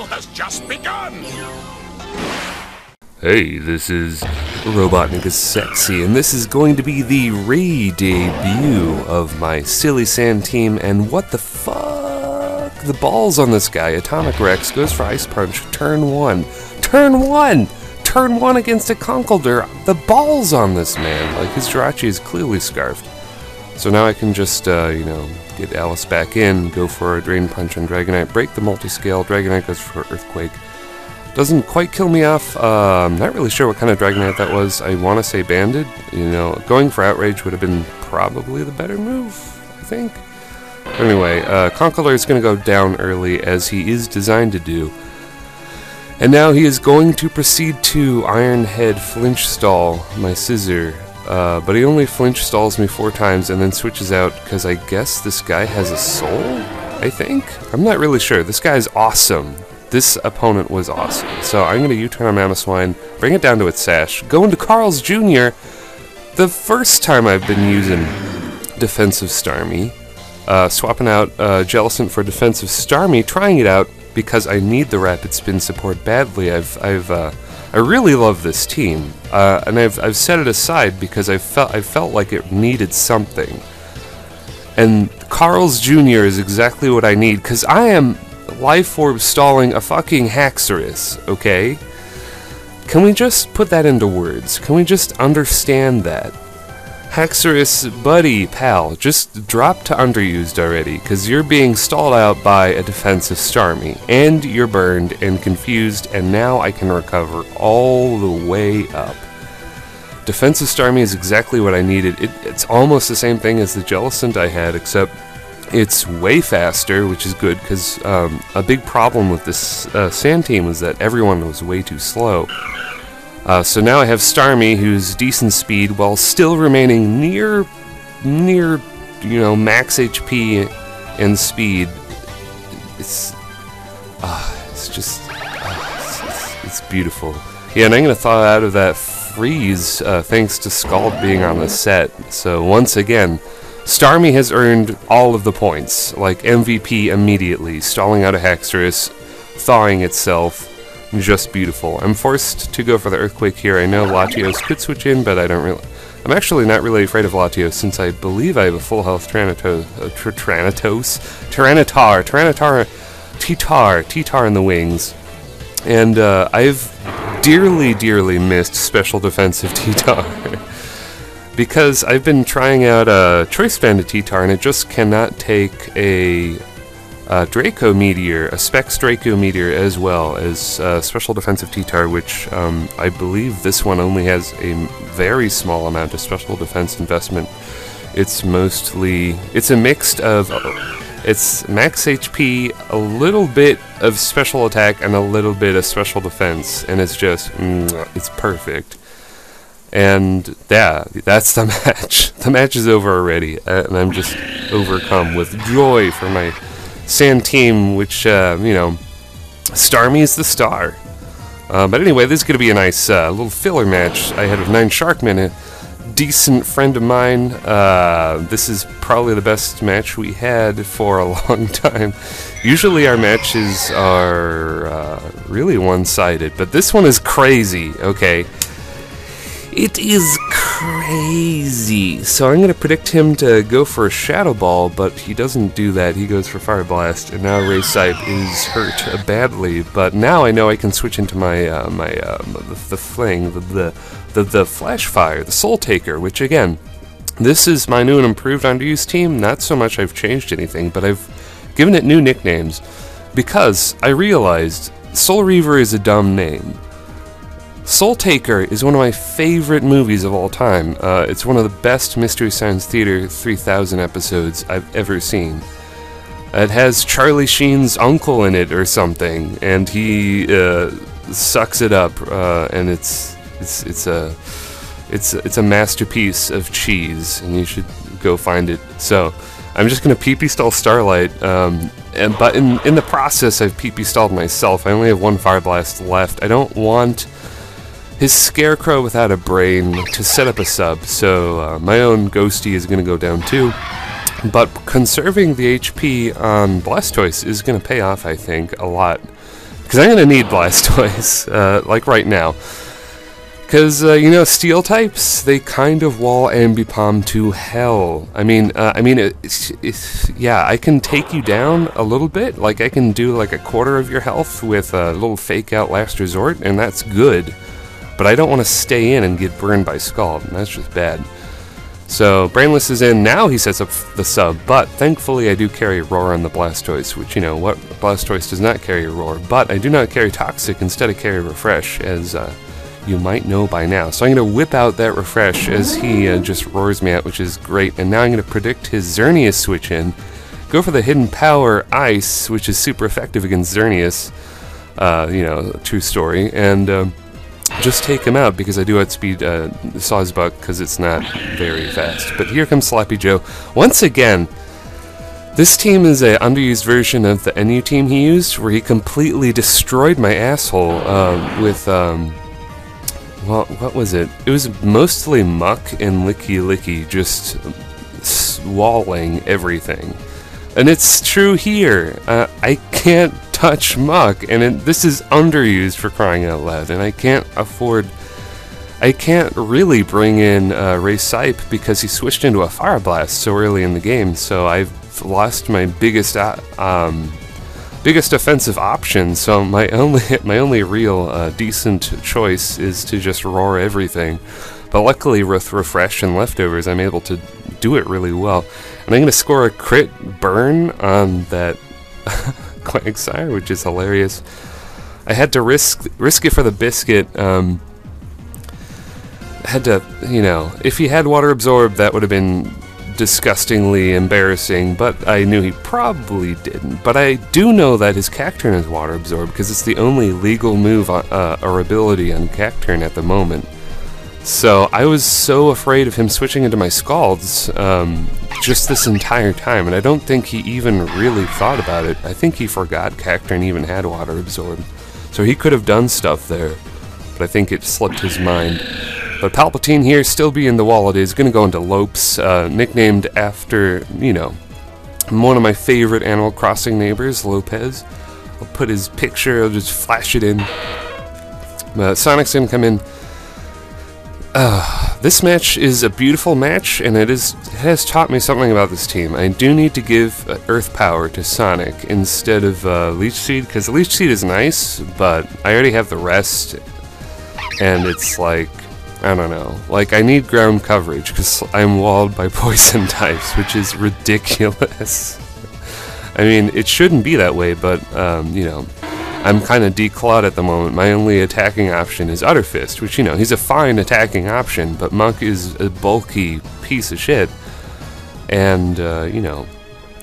battle has just begun! Hey, this is RobotnikIsSexy, and this is going to be the re-debut of my Silly Sand team, and what the fuck? The balls on this guy. Atomic Rex goes for Ice Punch, turn 1. Turn 1! Turn 1 against a Conkeldurr. The balls on this man. Like, his Jirachi is clearly scarfed. So now I can just, get Alice back in, go for a Drain Punch on Dragonite, break the multi-scale. Dragonite goes for Earthquake. Doesn't quite kill me off. I'm not really sure what kind of Dragonite that was. I want to say Banded. Going for Outrage would have been probably the better move, I think. Anyway, Conkeldurr is going to go down early, as he is designed to do. And now he is going to proceed to Iron Head Flinch Stall, my Scissor. But he only flinch stalls me 4 times and then switches out, because I guess this guy has a soul, I think? I'm not really sure. This guy's awesome. This opponent was awesome. So I'm going to U-turn on Mamoswine, bring it down to its sash, go into Carl's Jr. The first time I've been using defensive Starmie, swapping out Jellicent for defensive Starmie, trying it out because I need the rapid spin support badly. I really love this team, and I've set it aside because I felt like it needed something. And Carl's Jr. is exactly what I need, because I am Life Orb stalling a fucking Haxorus, okay? Can we just put that into words? Can we just understand that? Haxorus, buddy, pal, just drop to underused already, because you're being stalled out by a defensive Starmie, and you're burned and confused, and now I can recover all the way up. Defensive Starmie is exactly what I needed. It's almost the same thing as the Jellicent I had, except it's way faster, which is good, because a big problem with this Sand team was that everyone was way too slow. So now I have Starmie, who's decent speed, while still remaining near max HP and speed. It's beautiful. Yeah, and I'm gonna thaw out of that freeze thanks to Scald being on the set. So once again, Starmie has earned all of the points, like MVP immediately, stalling out a Haxorus, thawing itself. Just beautiful. I'm forced to go for the Earthquake here. I know Latios could switch in, but I'm actually not really afraid of Latios, since I believe I have a full health Tyrannotar, T-Tar in the wings. And I've dearly missed special defensive T-Tar. Because I've been trying out a Choice Banded T-Tar, and it just cannot take a Draco Meteor, a Specs Draco Meteor, as well as special defensive T-Tar, which I believe this one only has a very small amount of special defense investment. It's a mix of, it's max HP, a little bit of special attack, and a little bit of special defense, and it's just, it's perfect. And yeah, that's the match. The match is over already, and I'm just overcome with joy for my Sand team, which, Starmie is the star. But anyway, this is going to be a nice little filler match I had with 9 Sharkmen, a decent friend of mine. This is probably the best match we had for a long time. Usually our matches are really one-sided, but this one is crazy, okay? It is crazy. So I'm going to predict him to go for a Shadow Ball, but he doesn't do that. He goes for Fire Blast, and now Ray Sipe is hurt badly. But now I know I can switch into my the Fling, the Flash Fire, the Soul Taker. Which again, this is my new and improved underused team. Not so much I've changed anything, but I've given it new nicknames because I realized Soul Reaver is a dumb name. Soul Taker is one of my favorite movies of all time. It's one of the best Mystery Science Theater 3000 episodes I've ever seen. It has Charlie Sheen's uncle in it or something, and he sucks it up, and it's a masterpiece of cheese, and you should go find it. So I'm just gonna PP stall Starlight, but in the process I've PP stalled myself. I only have 1 Fire Blast left. I don't want his Scarecrow without a brain to set up a sub, so my own Ghosty is going to go down too. But conserving the HP on Blastoise is going to pay off, I think, a lot. Because I'm going to need Blastoise, like right now. Because, you know, Steel types, they kind of wall Ambipom to hell. I mean, yeah, I can take you down a little bit. Like, I can do like a quarter of your health with a little fake out Last Resort, and that's good. But I don't want to stay in and get burned by Scald, and that's just bad. So, Brainless is in. Now he sets up the sub, but thankfully I do carry Roar on the Blastoise, which, you know, what Blastoise does not carry Roar. But I do not carry Toxic, instead I carry Refresh, as, you might know by now. So I'm going to whip out that Refresh as he just roars me out, which is great. And now I'm going to predict his Xerneas switch in. Go for the Hidden Power Ice, which is super effective against Xerneas. You know, true story. And just take him out because I do outspeed Sawsbuck because it's not very fast. But here comes Sloppy Joe. Once again, this team is an underused version of the NU team he used, where he completely destroyed my asshole with... well, what was it? It was mostly Muck and Licky, just walling everything. And it's true here. I can't touch Muck, and this is underused, for crying out loud. And I can't really bring in Ray Sipe because he switched into a Fire Blast so early in the game. So I've lost my biggest offensive option, so my only real decent choice is to just roar everything. But luckily with Refresh and Leftovers I'm able to do it really well. And I'm going to score a crit burn on that Quagsire, which is hilarious. I had to risk it for the biscuit. I had to, you know, if he had Water Absorb, that would have been disgustingly embarrassing, but I knew he probably didn't. But I do know that his Cacturne is Water Absorb because it's the only legal move or ability on Cacturne at the moment. So I was so afraid of him switching into my Scalds just this entire time, and I don't think he even really thought about it. I think he forgot Cacturne even had Water Absorb. So he could have done stuff there, but I think it slipped his mind. But Palpatine here, still being the wallet, is going to go into Lopes, nicknamed after, you know, one of my favorite Animal Crossing neighbors, Lopez. I'll put his picture, I'll just flash it in. Sonic's going to come in. This match is a beautiful match, and it has taught me something about this team. I do need to give Earth Power to Sonic instead of Leech Seed, because Leech Seed is nice, but I already have the rest, and it's like, I don't know, like I need ground coverage because I'm walled by poison types, which is ridiculous. I mean, it shouldn't be that way, but, you know, I'm kind of declawed at the moment. My only attacking option is Utter Fist, which, you know, he's a fine attacking option, but Monk is a bulky piece of shit. And, you know,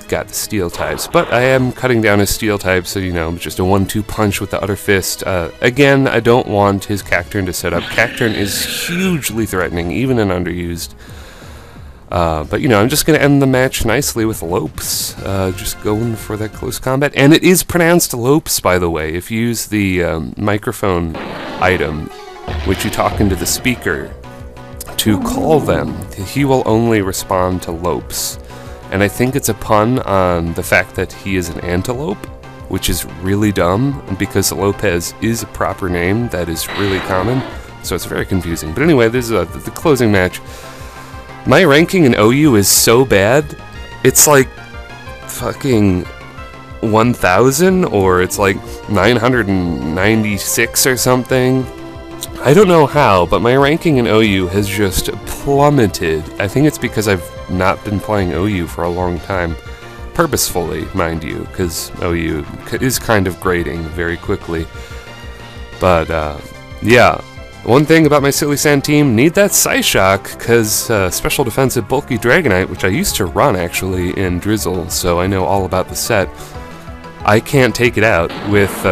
got the Steel types. But I am cutting down his Steel types, so, you know, just a 1-2 punch with the Utter Fist. Again, I don't want his Cacturne to set up. Cacturne is hugely threatening, even in underused. But, you know, I'm just going to end the match nicely with Lopes, just going for that close combat. And it is pronounced Lopes, by the way. If you use the microphone item, which you talk into the speaker, to call them, he will only respond to Lopes. And I think it's a pun on the fact that he is an antelope, which is really dumb, because Lopez is a proper name that is really common, so it's very confusing. But anyway, this is the closing match. My ranking in OU is so bad, it's like fucking 1,000, or it's like 996 or something. I don't know how, but my ranking in OU has just plummeted. I think it's because I've not been playing OU for a long time. Purposefully, mind you, because OU is kind of grading very quickly. But, yeah. One thing about my Silly Sand team, need that Psysock, because Special Defensive Bulky Dragonite, which I used to run, actually, in Drizzle, so I know all about the set. I can't take it out with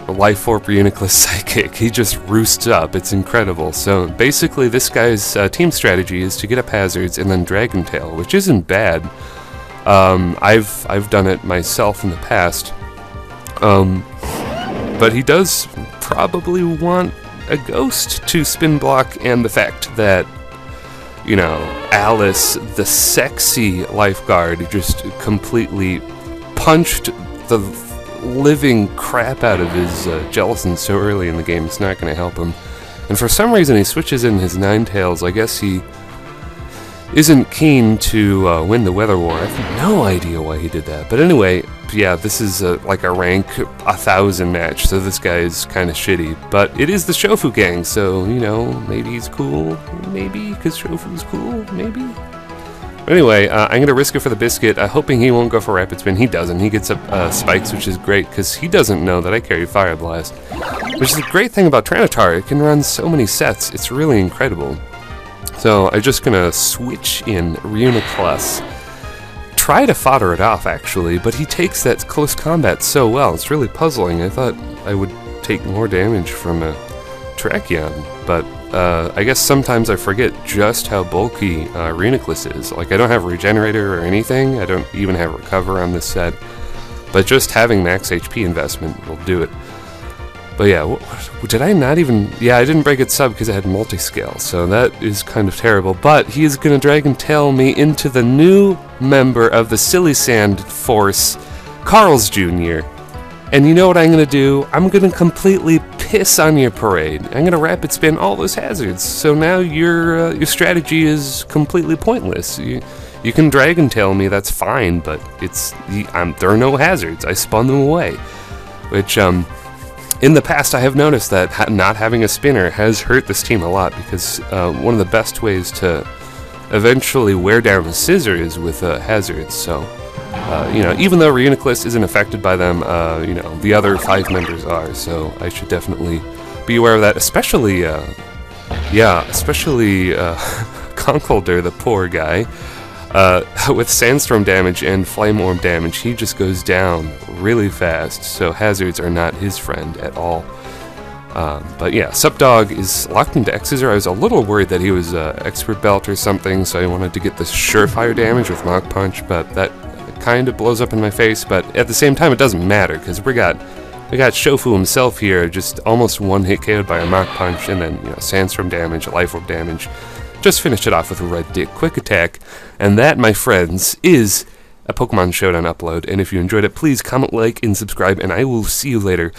Life Orb Uniclus Psychic. He just roosts up. It's incredible. So basically this guy's team strategy is to get up hazards and then Dragon Tail, which isn't bad. I've done it myself in the past. But he does probably want a Ghost to spin block, and the fact that, you know, Alice, the sexy lifeguard, just completely punched the living crap out of his Jellicent so early in the game, it's not going to help him. And for some reason, he switches in his Ninetales. I guess he isn't keen to win the Weather War. I have no idea why he did that. But anyway, yeah, this is like a rank 1000 match, so this guy is kind of shitty. But it is the Shofu gang, so, you know, maybe he's cool. Maybe, because Shofu's cool. Maybe. But anyway, I'm going to risk it for the biscuit, hoping he won't go for Rapid Spin. He doesn't. He gets up spikes, which is great, because he doesn't know that I carry Fire Blast. Which is the great thing about Tranitar. It can run so many sets. It's really incredible. So I'm just going to switch in Reuniclus. Try to fodder it off, actually, but he takes that close combat so well. It's really puzzling. I thought I would take more damage from a Terrakion, but I guess sometimes I forget just how bulky Reuniclus is. Like, I don't have Regenerator or anything. I don't even have Recover on this set, but just having max HP investment will do it. But yeah, did I not even... Yeah, I didn't break its sub because I had multi-scale, so that is kind of terrible. But he is going to Dragon Tail me into the new member of the Silly Sand Force, Carl's Jr. And you know what I'm going to do? I'm going to completely piss on your parade. I'm going to Rapid Spin all those hazards, so now your strategy is completely pointless. You can Dragon Tail me, that's fine, but there are no hazards. I spun them away. Which, in the past, I have noticed that not having a spinner has hurt this team a lot, because one of the best ways to eventually wear down a scissor is with hazards. So, you know, even though Reuniclus isn't affected by them, you know, the other 5 members are. So I should definitely be aware of that. Especially, Conkeldurr, the poor guy. With Sandstorm damage and Flame Orb damage, he just goes down really fast, so hazards are not his friend at all. But yeah, Supdog is locked into X-Scissor. I was a little worried that he was Expert Belt or something, so I wanted to get the surefire damage with Mach Punch, but that kind of blows up in my face. But at the same time, it doesn't matter, because we got Shofu himself here, just almost one-hit KO'd by a Mach Punch, and then, you know, Sandstorm damage, Life Orb damage. Just finished it off with a Red Dick Quick Attack, and that, my friends, is a Pokemon Showdown upload. And if you enjoyed it, please comment, like, and subscribe, and I will see you later.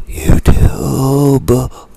YouTube.